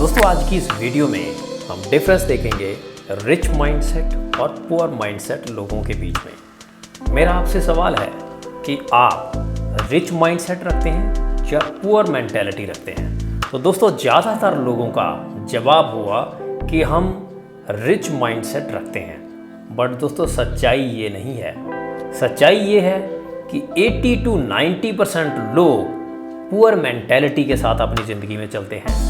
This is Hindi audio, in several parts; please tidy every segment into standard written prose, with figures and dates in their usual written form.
दोस्तों आज की इस वीडियो में हम डिफरेंस देखेंगे रिच माइंडसेट और पुअर माइंडसेट लोगों के बीच में। मेरा आपसे सवाल है कि आप रिच माइंडसेट रखते हैं या पुअर मेंटेलिटी रखते हैं। तो दोस्तों ज़्यादातर लोगों का जवाब हुआ कि हम रिच माइंडसेट रखते हैं, बट दोस्तों सच्चाई ये नहीं है। सच्चाई ये है कि 80 to 90% लोग पुअर मेंटेलिटी के साथ अपनी ज़िंदगी में चलते हैं,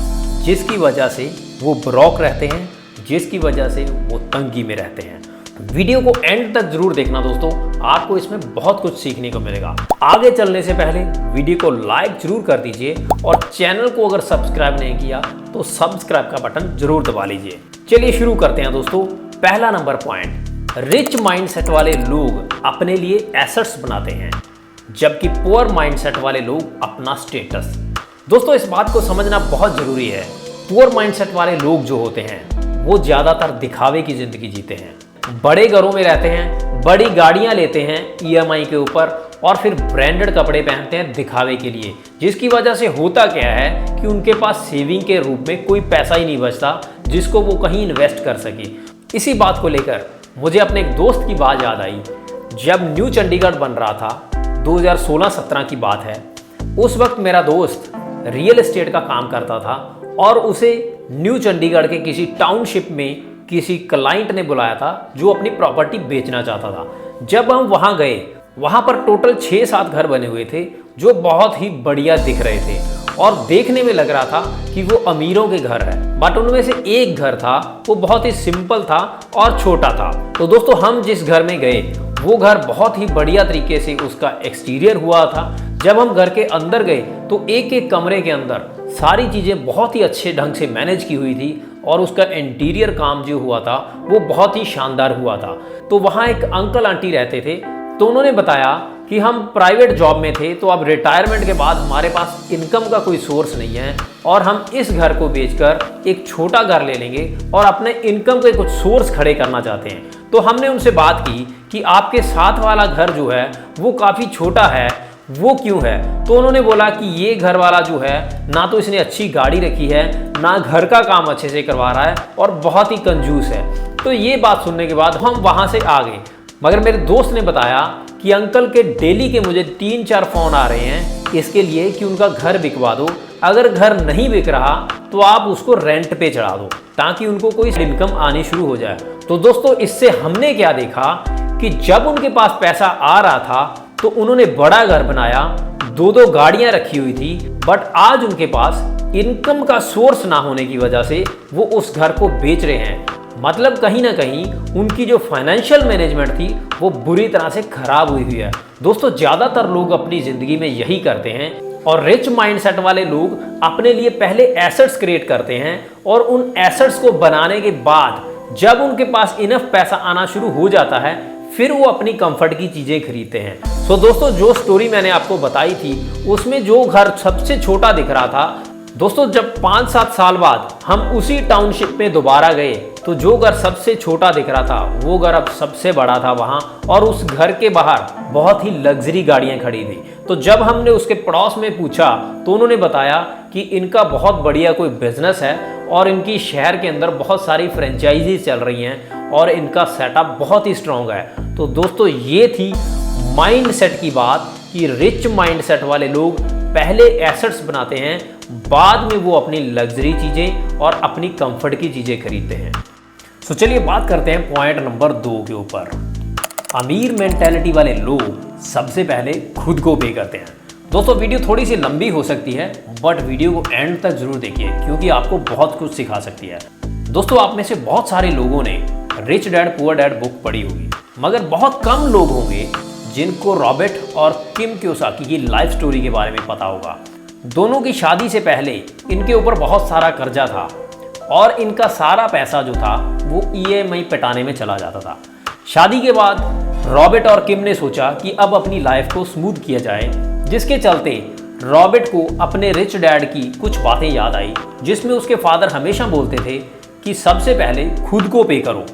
जिसकी वजह से वो ब्रोक रहते हैं, जिसकी वजह से वो तंगी में रहते हैं। वीडियो को एंड तक जरूर देखना दोस्तों, आपको इसमें बहुत कुछ सीखने को मिलेगा। आगे चलने से पहले वीडियो को लाइक जरूर कर दीजिए और चैनल को अगर सब्सक्राइब नहीं किया तो सब्सक्राइब का बटन जरूर दबा लीजिए। चलिए शुरू करते हैं दोस्तों। पहला नंबर पॉइंट, रिच माइंडसेट वाले लोग अपने लिए एसेट्स बनाते हैं, जबकि पुअर माइंडसेट वाले लोग अपना स्टेटस। दोस्तों इस बात को समझना बहुत जरूरी है। पुअर माइंडसेट वाले लोग जो होते हैं वो ज़्यादातर दिखावे की ज़िंदगी जीते हैं, बड़े घरों में रहते हैं, बड़ी गाड़ियां लेते हैं EMI के ऊपर और फिर ब्रांडेड कपड़े पहनते हैं दिखावे के लिए, जिसकी वजह से होता क्या है कि उनके पास सेविंग के रूप में कोई पैसा ही नहीं बचता जिसको वो कहीं इन्वेस्ट कर सके। इसी बात को लेकर मुझे अपने एक दोस्त की बात याद आई। जब न्यू चंडीगढ़ बन रहा था, 2016-17 की बात है, उस वक्त मेरा दोस्त रियल एस्टेट का काम करता था और उसे न्यू चंडीगढ़ के किसी टाउनशिप में किसी क्लाइंट ने बुलाया था जो अपनी प्रॉपर्टी बेचना चाहता था। जब हम वहाँ गए, वहाँ पर टोटल 6-7 घर बने हुए थे जो बहुत ही बढ़िया दिख रहे थे और देखने में लग रहा था कि वो अमीरों के घर है, बट उनमें से एक घर था वो बहुत ही सिंपल था और छोटा था। तो दोस्तों हम जिस घर में गए वो घर बहुत ही बढ़िया तरीके से उसका एक्सटीरियर हुआ था। जब हम घर के अंदर गए तो एक एक कमरे के अंदर सारी चीज़ें बहुत ही अच्छे ढंग से मैनेज की हुई थी और उसका इंटीरियर काम जो हुआ था वो बहुत ही शानदार हुआ था। तो वहाँ एक अंकल आंटी रहते थे, तो उन्होंने बताया कि हम प्राइवेट जॉब में थे, तो अब रिटायरमेंट के बाद हमारे पास इनकम का कोई सोर्स नहीं है और हम इस घर को बेचकर एक छोटा घर ले लेंगे और अपने इनकम के कुछ सोर्स खड़े करना चाहते हैं। तो हमने उनसे बात की कि आपके साथ वाला घर जो है वो काफ़ी छोटा है, वो क्यों है? तो उन्होंने बोला कि ये घर वाला जो है ना तो इसने अच्छी गाड़ी रखी है, ना घर का काम अच्छे से करवा रहा है और बहुत ही कंजूस है। तो ये बात सुनने के बाद हम वहाँ से आ गए। मगर मेरे दोस्त ने बताया कि अंकल के डेली के मुझे 3-4 फ़ोन आ रहे हैं इसके लिए कि उनका घर बिकवा दो, अगर घर नहीं बिक रहा तो आप उसको रेंट पे चढ़ा दो ताकि उनको कोई इनकम आनी शुरू हो जाए। तो दोस्तों इससे हमने क्या देखा कि जब उनके पास पैसा आ रहा था तो उन्होंने बड़ा घर बनाया, 2-2 गाड़ियां रखी हुई थी, बट आज उनके पास इनकम का सोर्स ना होने की वजह से वो उस घर को बेच रहे हैं। मतलब कहीं ना कहीं उनकी जो फाइनेंशियल मैनेजमेंट थी वो बुरी तरह से खराब हुई है। दोस्तों ज़्यादातर लोग अपनी ज़िंदगी में यही करते हैं और रिच माइंडसेट वाले लोग अपने लिए पहले एसेट्स क्रिएट करते हैं और उन एसेट्स को बनाने के बाद जब उनके पास इनफ पैसा आना शुरू हो जाता है फिर वो अपनी कंफर्ट की चीज़ें खरीदते हैं। सो दोस्तों जो स्टोरी मैंने आपको बताई थी उसमें जो घर सबसे छोटा दिख रहा था, दोस्तों जब 5-7 साल बाद हम उसी टाउनशिप में दोबारा गए तो जो घर सबसे छोटा दिख रहा था वो घर अब सबसे बड़ा था वहाँ, और उस घर के बाहर बहुत ही लग्जरी गाड़ियाँ खड़ी थी। तो जब हमने उसके पड़ोस में पूछा तो उन्होंने बताया कि इनका बहुत बढ़िया कोई बिजनेस है और इनकी शहर के अंदर बहुत सारी फ्रेंचाइजी चल रही हैं और इनका सेटअप बहुत ही स्ट्रॉन्ग है। तो दोस्तों ये थी माइंडसेट की बात कि रिच माइंडसेट वाले लोग पहले एसेट्स बनाते हैं, बाद में वो अपनी लग्जरी चीज़ें और अपनी कंफर्ट की चीज़ें खरीदते हैं। तो चलिए बात करते हैं पॉइंट नंबर 2 के ऊपर। अमीर मेंटेलिटी वाले लोग सबसे पहले खुद को पे करते हैं। दोस्तों वीडियो थोड़ी सी लंबी हो सकती है, बट वीडियो को एंड तक जरूर देखिए क्योंकि आपको बहुत कुछ सिखा सकती है। दोस्तों आप में से बहुत सारे लोगों ने rich dad poor dad book पढ़ी होगी, मगर बहुत कम लोग होंगे जिनको रॉबर्ट और किम कियोसाकी की लाइफ स्टोरी के बारे में पता होगा। दोनों की शादी से पहले इनके ऊपर बहुत सारा कर्जा था और इनका सारा पैसा जो था वो EMI पटाने में चला जाता था। शादी के बाद रॉबर्ट और किम ने सोचा कि अब अपनी लाइफ को स्मूथ किया जाए, जिसके चलते रॉबर्ट को अपने रिच डैड की कुछ बातें याद आई, जिसमें उसके फादर हमेशा बोलते थे कि सबसे पहले खुद को पे करो।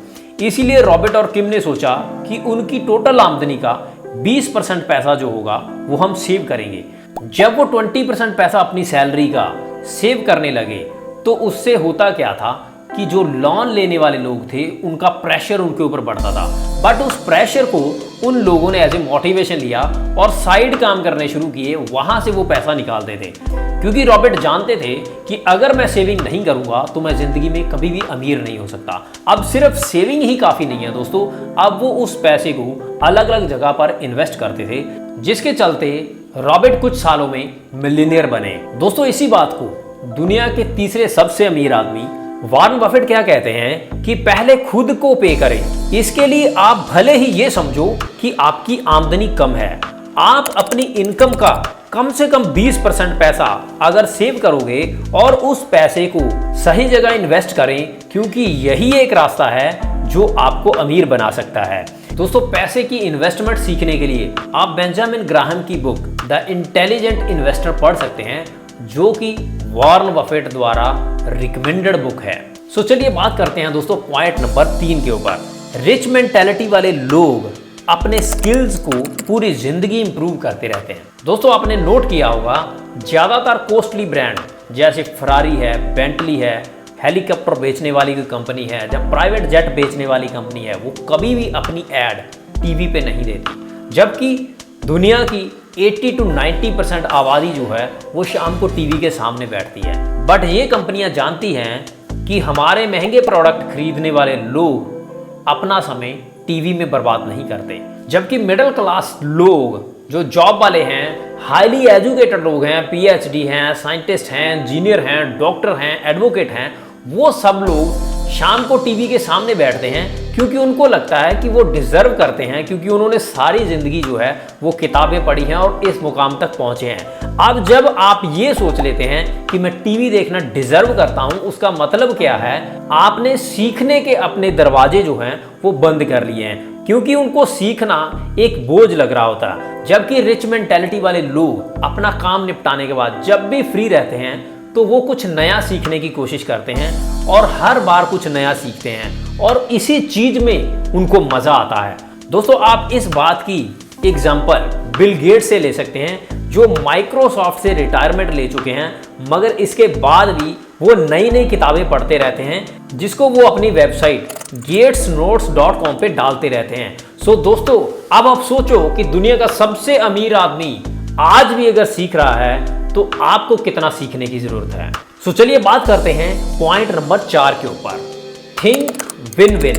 इसीलिए रॉबर्ट और किम ने सोचा कि उनकी टोटल आमदनी का 20% पैसा जो होगा वो हम सेव करेंगे। जब वो 20% पैसा अपनी सैलरी का सेव करने लगे तो उससे होता क्या था कि जो लोन लेने वाले लोग थे उनका प्रेशर उनके ऊपर बढ़ता था। बट उस प्रेशर को उन लोगों ने एज ए मोटिवेशन लिया और साइड काम करने शुरू किए, वहां से वो पैसा निकालते थे। क्योंकि रॉबर्ट जानते थे कि अगर मैं सेविंग नहीं करूंगा तो मैं जिंदगी में कभी भी अमीर नहीं हो सकता। अब सिर्फ सेविंग ही काफी नहीं है दोस्तों, अब वो उस पैसे को अलग अलग जगह पर इन्वेस्ट करते थे, जिसके चलते रॉबर्ट कुछ सालों में मिलियनियर बने। दोस्तों इसी बात को दुनिया के तीसरे सबसे अमीर आदमी वॉरेन बफेट क्या कहते हैं कि पहले खुद को पे करें। इसके लिए आप भले ही ये समझो कि आपकी आमदनी कम है, आप अपनी इनकम का कम से कम 20% पैसा अगर सेव करोगे और उस पैसे को सही जगह इन्वेस्ट करें, क्योंकि यही एक रास्ता है जो आपको अमीर बना सकता है। दोस्तों पैसे की इन्वेस्टमेंट सीखने के लिए आप बेंजामिन ग्राहम की बुक द इंटेलिजेंट इन्वेस्टर पढ़ सकते हैं, जो कि वॉरेन बफेट द्वारा रिकमेंडेड बुक है। सो चलिए बात करते हैं दोस्तों पॉइंट नंबर 3 के ऊपर। रिच मेंटालिटी वाले लोग अपने स्किल्स को पूरी जिंदगी इंप्रूव करते रहते हैं। दोस्तों आपने नोट किया होगा ज्यादातर कॉस्टली ब्रांड जैसे फरारी है, बेंटली है, हेलीकॉप्टर बेचने वाली कोई कंपनी है, जब प्राइवेट जेट बेचने वाली कंपनी है, वो कभी भी अपनी एड टीवी पे नहीं देती। जबकि दुनिया की 80 to 90% आबादी जो है वो शाम को टीवी के सामने बैठती है। बट ये कंपनियां जानती हैं कि हमारे महंगे प्रोडक्ट खरीदने वाले लोग अपना समय टीवी में बर्बाद नहीं करते। जबकि मिडिल क्लास लोग जो जॉब वाले हैं, हाईली एजुकेटेड लोग हैं, पीएचडी हैं, साइंटिस्ट हैं, इंजीनियर हैं, डॉक्टर हैं, एडवोकेट हैं, वो सब लोग शाम को टीवी के सामने बैठते हैं क्योंकि उनको लगता है कि वो डिजर्व करते हैं, क्योंकि उन्होंने सारी जिंदगी जो है वो किताबें पढ़ी हैं और इस मुकाम तक पहुंचे हैं। अब जब आप ये सोच लेते हैं कि मैं टीवी देखना डिजर्व करता हूं, उसका मतलब क्या है, आपने सीखने के अपने दरवाजे जो हैं वो बंद कर लिए हैं, क्योंकि उनको सीखना एक बोझ लग रहा होता है। जबकि रिच मेंटालिटी वाले लोग अपना काम निपटाने के बाद जब भी फ्री रहते हैं तो वो कुछ नया सीखने की कोशिश करते हैं और हर बार कुछ नया सीखते हैं और इसी चीज में उनको मजा आता है। दोस्तों आप इस बात की एग्जांपल बिल गेट्स से ले सकते हैं, जो माइक्रोसॉफ्ट से रिटायरमेंट ले चुके हैं, मगर इसके बाद भी वो नई नई किताबें पढ़ते रहते हैं, जिसको वो अपनी वेबसाइट gatesnotes.com पे डालते रहते हैं। सो दोस्तों अब आप सोचो कि दुनिया का सबसे अमीर आदमी आज भी अगर सीख रहा है तो आपको कितना सीखने की जरूरत है। सो चलिए बात करते हैं पॉइंट नंबर 4 के ऊपर, थिंक विन विन।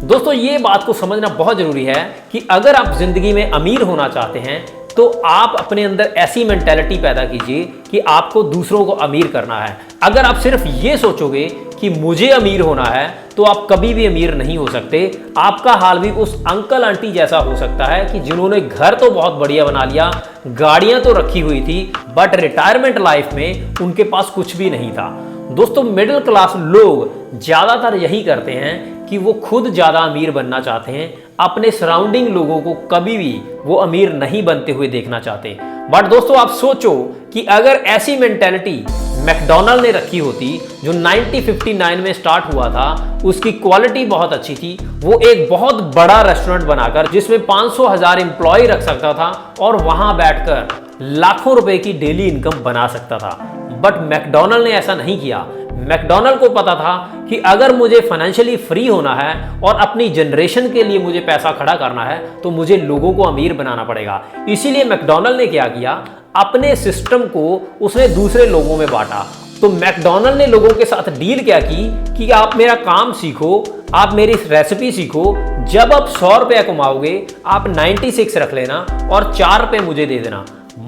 दोस्तों ये बात को समझना बहुत जरूरी है कि अगर आप जिंदगी में अमीर होना चाहते हैं तो आप अपने अंदर ऐसी मेंटालिटी पैदा कीजिए कि आपको दूसरों को अमीर करना है। अगर आप सिर्फ ये सोचोगे कि मुझे अमीर होना है तो आप कभी भी अमीर नहीं हो सकते। आपका हाल भी उस अंकल आंटी जैसा हो सकता है कि जिन्होंने घर तो बहुत बढ़िया बना लिया, गाड़ियां तो रखी हुई थी, बट रिटायरमेंट लाइफ में उनके पास कुछ भी नहीं था। दोस्तों मिडिल क्लास लोग ज्यादातर यही करते हैं कि वो खुद ज्यादा अमीर बनना चाहते हैं, अपने सराउंडिंग लोगों को कभी भी वो अमीर नहीं बनते हुए देखना चाहते। बट दोस्तों आप सोचो कि अगर ऐसी मेंटेलिटी मैकडॉनल्ड ने रखी होती, जो 1959 में स्टार्ट हुआ था, उसकी क्वालिटी बहुत अच्छी थी, वो एक बहुत बड़ा रेस्टोरेंट बनाकर जिसमें 500,000 एम्प्लॉय रख सकता था और वहां बैठकर लाखों रुपए की डेली इनकम बना सकता था। बट मैकडॉनल्ड ने ऐसा नहीं किया। मैकडॉनल्ड को पता था कि अगर मुझे फाइनेंशियली फ्री होना है और अपनी जनरेशन के लिए मुझे पैसा खड़ा करना है तो मुझे लोगों को अमीर बनाना पड़ेगा। इसीलिए मैकडॉनल्ड ने क्या किया, अपने सिस्टम को उसने दूसरे लोगों में बांटा। तो मैकडॉनल्ड ने लोगों के साथ डील क्या की कि आप मेरा काम सीखो, आप मेरी रेसिपी सीखो, जब आप 100 रुपया कमाओगे आप 96 रख लेना और 4 रुपये मुझे दे देना।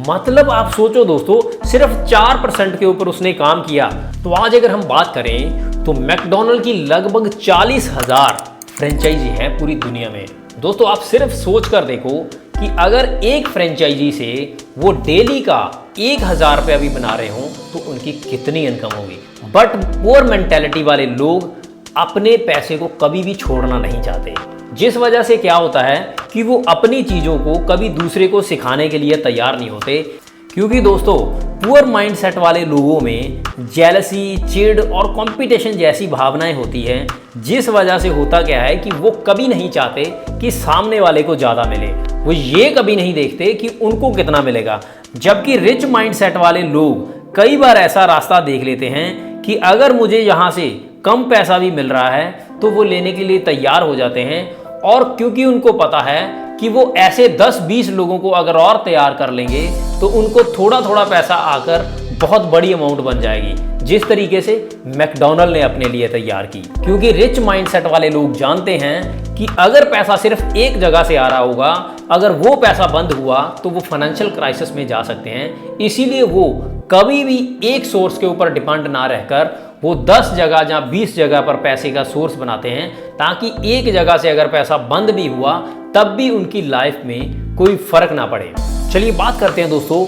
मतलब आप सोचो दोस्तों, सिर्फ 4% के ऊपर उसने काम किया। तो आज अगर हम बात करें तो मैकडॉनल्ड की लगभग 40,000 फ्रेंचाइजी है पूरी दुनिया में। दोस्तों आप सिर्फ सोच कर देखो कि अगर एक फ्रेंचाइजी से वो डेली का 1,000 रुपया भी बना रहे हों तो उनकी कितनी इनकम होगी। बट पुअर मेंटेलिटी वाले लोग अपने पैसे को कभी भी छोड़ना नहीं चाहते, जिस वजह से क्या होता है कि वो अपनी चीज़ों को कभी दूसरे को सिखाने के लिए तैयार नहीं होते। क्योंकि दोस्तों पुअर माइंडसेट वाले लोगों में जेलसी, चिढ़ और कंपटीशन जैसी भावनाएं होती हैं, जिस वजह से होता क्या है कि वो कभी नहीं चाहते कि सामने वाले को ज़्यादा मिले, वो ये कभी नहीं देखते कि उनको कितना मिलेगा। जबकि रिच माइंडसेट वाले लोग कई बार ऐसा रास्ता देख लेते हैं कि अगर मुझे यहाँ से कम पैसा भी मिल रहा है तो वो लेने के लिए तैयार हो जाते हैं। और क्योंकि उनको पता है कि वो ऐसे 10-20 लोगों को अगर और तैयार कर लेंगे तो उनको थोड़ा थोड़ा पैसा आकर बहुत बड़ी अमाउंट बन जाएगी, जिस तरीके से मैकडॉनल्ड ने अपने लिए तैयार की। क्योंकि रिच माइंडसेट वाले लोग जानते हैं कि अगर पैसा सिर्फ एक जगह से आ रहा होगा, अगर वो पैसा बंद हुआ तो वो फाइनेंशियल क्राइसिस में जा सकते हैं। इसीलिए वो कभी भी एक सोर्स के ऊपर डिपेंड ना रहकर वो 10 जगह या 20 जगह पर पैसे का सोर्स बनाते हैं, ताकि एक जगह से अगर पैसा बंद भी हुआ तब भी उनकी लाइफ में कोई फर्क ना पड़े। चलिए बात करते हैं दोस्तों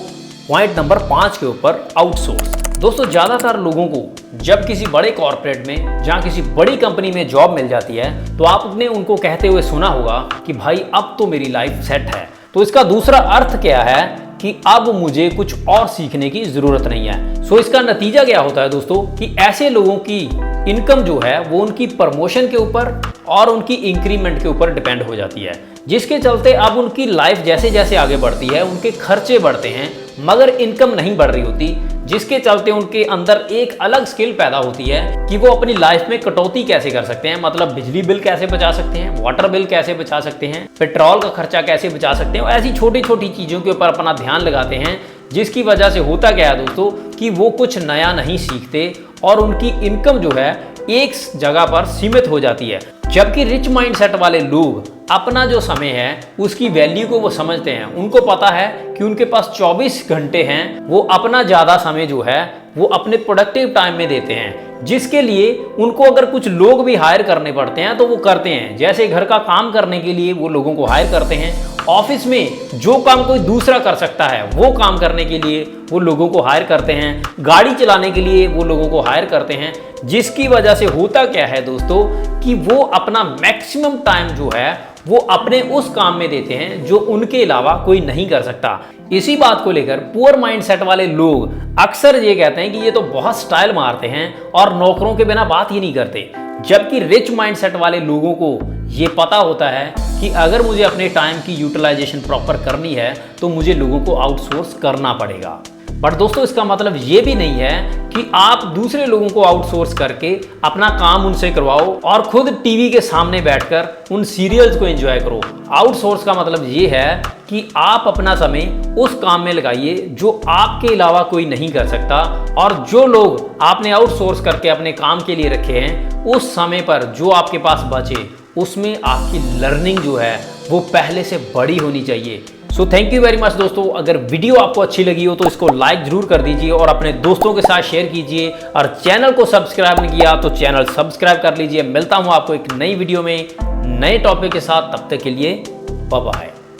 पॉइंट नंबर 5 के ऊपर, आउटसोर्स। दोस्तों ज़्यादातर लोगों को जब किसी बड़े कॉर्पोरेट में जहाँ किसी बड़ी कंपनी में जॉब मिल जाती है तो आपने उनको कहते हुए सुना होगा कि भाई अब तो मेरी लाइफ सेट है। तो इसका दूसरा अर्थ क्या है कि अब मुझे कुछ और सीखने की ज़रूरत नहीं है। सो इसका नतीजा क्या होता है दोस्तों कि ऐसे लोगों की इनकम जो है वो उनकी प्रमोशन के ऊपर और उनकी इंक्रीमेंट के ऊपर डिपेंड हो जाती है, जिसके चलते अब उनकी लाइफ जैसे जैसे आगे बढ़ती है उनके खर्चे बढ़ते हैं मगर इनकम नहीं बढ़ रही होती, जिसके चलते उनके अंदर एक अलग स्किल पैदा होती है कि वो अपनी लाइफ में कटौती कैसे कर सकते हैं। मतलब बिजली बिल कैसे बचा सकते हैं, वाटर बिल कैसे बचा सकते हैं, पेट्रोल का खर्चा कैसे बचा सकते हैं। ऐसी छोटी छोटी चीज़ों के ऊपर अपना ध्यान लगाते हैं, जिसकी वजह से होता क्या है दोस्तों कि वो कुछ नया नहीं सीखते और उनकी इनकम जो है एक जगह पर सीमित हो जाती है। जबकि रिच माइंडसेट वाले लोग अपना जो समय है उसकी वैल्यू को वो समझते हैं। उनको पता है कि उनके पास 24 घंटे हैं, वो अपना ज़्यादा समय जो है वो अपने प्रोडक्टिव टाइम में देते हैं, जिसके लिए उनको अगर कुछ लोग भी हायर करने पड़ते हैं तो वो करते हैं। जैसे घर का काम करने के लिए वो लोगों को हायर करते हैं, ऑफिस में जो काम कोई दूसरा कर सकता है वो काम करने के लिए वो लोगों को हायर करते हैं, गाड़ी चलाने के लिए वो लोगों को हायर करते हैं। जिसकी वजह से होता क्या है दोस्तों कि वो अपना मैक्सिमम टाइम जो है वो अपने उस काम में देते हैं जो उनके अलावा कोई नहीं कर सकता। इसी बात को लेकर पुअर माइंडसेट वाले लोग अक्सर ये कहते हैं कि ये तो बहुत स्टाइल मारते हैं और नौकरों के बिना बात ही नहीं करते। जबकि रिच माइंडसेट वाले लोगों को ये पता होता है कि अगर मुझे अपने टाइम की यूटिलाइजेशन प्रॉपर करनी है तो मुझे लोगों को आउटसोर्स करना पड़ेगा। बट दोस्तों इसका मतलब ये भी नहीं है कि आप दूसरे लोगों को आउटसोर्स करके अपना काम उनसे करवाओ और खुद टीवी के सामने बैठकर उन सीरियल्स को एंजॉय करो। आउटसोर्स का मतलब ये है कि आप अपना समय उस काम में लगाइए जो आपके अलावा कोई नहीं कर सकता, और जो लोग आपने आउटसोर्स करके अपने काम के लिए रखे हैं उस समय पर जो आपके पास बचे उसमें आपकी लर्निंग जो है वो पहले से बड़ी होनी चाहिए। So thank you very much दोस्तों। अगर वीडियो आपको अच्छी लगी हो तो इसको लाइक जरूर कर दीजिए और अपने दोस्तों के साथ शेयर कीजिए, और चैनल को सब्सक्राइब नहीं किया तो चैनल सब्सक्राइब कर लीजिए। मिलता हूं आपको एक नई वीडियो में नए टॉपिक के साथ, तब तक के लिए बाय बाय।